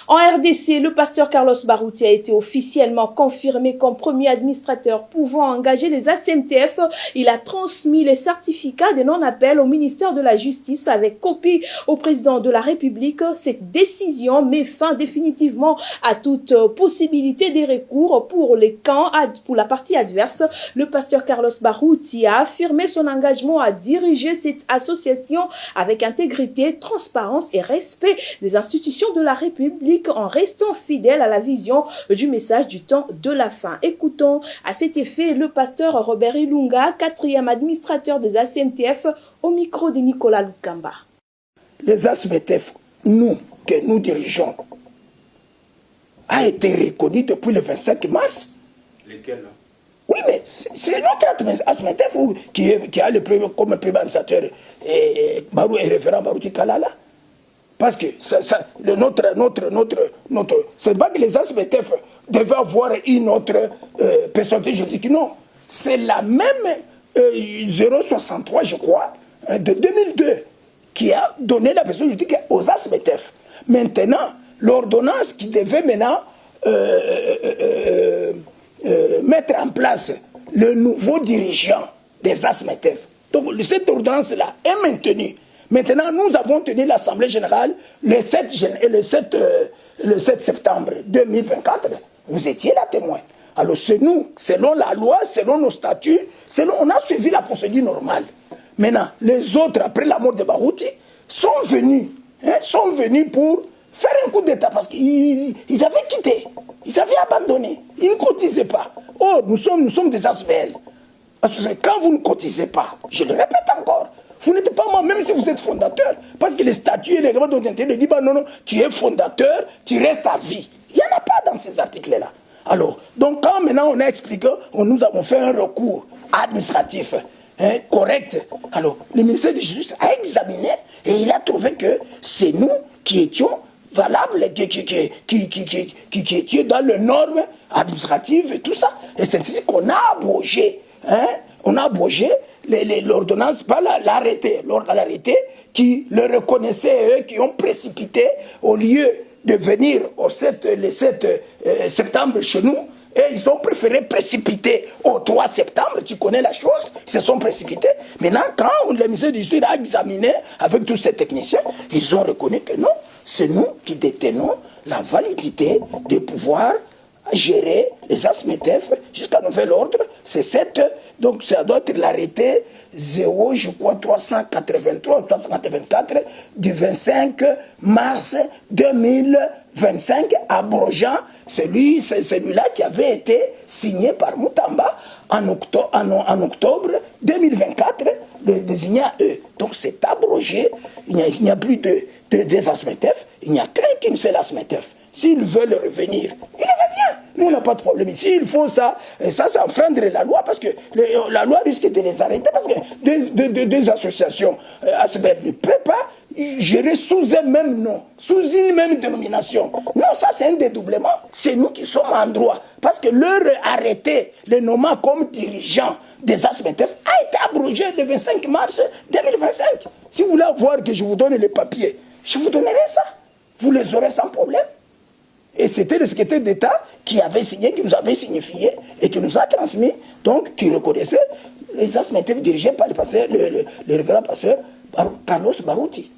En RDC, le pasteur Carlos Barouti a été officiellement confirmé comme premier administrateur pouvant engager les ACMTF. Il a transmis les certificats de non-appel au ministère de la Justice avec copie au président de la République. Cette décision met fin définitivement à toute possibilité de recours pour les camps, pour la partie adverse. Le pasteur Carlos Barouti a affirmé son engagement à diriger cette association avec intégrité, transparence et respect des institutions de la République, en restant fidèle à la vision du message du temps de la fin. Écoutons à cet effet le pasteur Robert Ilunga, 4e administrateur des ACMTF, au micro de Nicolas Lukamba. Les ACMTF, que nous dirigeons, a été reconnu depuis le 25 mars. Lesquels là? Oui, mais c'est notre ACMTF qui a le premier, comme premier administrateur Barou et référent Barouti Kalala. Parce que c'est pas que les ACMTF devaient avoir une autre personnalité juridique. Non, c'est la même 063, je crois, de 2002, qui a donné la personnalité juridique aux ACMTF. Maintenant, l'ordonnance qui devait maintenant mettre en place le nouveau dirigeant des ACMTF. Donc, cette ordonnance-là est maintenue. Maintenant, nous avons tenu l'Assemblée générale le 7 septembre 2024. Vous étiez là témoin. Alors, c'est nous, selon la loi, selon nos statuts, on a suivi la procédure normale. Maintenant, les autres, après la mort de Barouti, sont venus pour faire un coup d'État parce qu'ils avaient quitté, ils avaient abandonné, ils ne cotisaient pas. Oh, nous sommes des ASBL. Parce que quand vous ne cotisez pas, je le répète encore, vous n'êtes pas moi, même si vous êtes fondateur. Parce que les statuts et les règlements d'orientation disent, non, tu es fondateur, tu restes à vie. Il n'y en a pas dans ces articles-là. Alors, donc quand maintenant on a expliqué, nous avons fait un recours administratif correct. Alors, le ministère de la Justice a examiné et il a trouvé que c'est nous qui étions valables, qui étions dans les normes administratives et tout ça. Et c'est ainsi qu'on a abrogé, on a abrogé l'ordonnance, pas l'arrêté, l'arrêté qui le reconnaissait, eux qui ont précipité au lieu de venir le 7 septembre chez nous, et ils ont préféré précipiter au 3 septembre, tu connais la chose, ils se sont précipités. Maintenant, quand le ministère de la Justice a examiné avec tous ces techniciens, ils ont reconnu que non, c'est nous qui détenons la validité de pouvoir gérer les ACMTF jusqu'à nouvel ordre. C'est donc ça doit être l'arrêté 0, je crois, 383, 384 du 25 mars 2025, abrogeant celui-là qui avait été signé par Moutamba en octobre 2024, le désigné à eux. Donc c'est abrogé, il n'y a plus deux ACMTF, il n'y a qu'une seule ACMTF. S'ils veulent revenir, ils reviennent. Nous, on n'a pas de problème. S'il faut ça, ça enfreindre la loi, parce que la loi risque de les arrêter, parce que deux associations ACBL ne peuvent pas gérer sous un même nom, sous une même dénomination. Non, ça c'est un dédoublement. C'est nous qui sommes en droit. Parce que leur arrêté, le nommant comme dirigeant des ACMTF, a été abrogé le 25 mars 2025. Si vous voulez voir que je vous donne les papiers, je vous donnerai ça. Vous les aurez sans problème. Et c'était le secrétaire d'État qui avait signé, qui nous avait signifié et qui nous a transmis, donc qui reconnaissait les ACMTF dirigés par le révérend pasteur Carlos Barouti.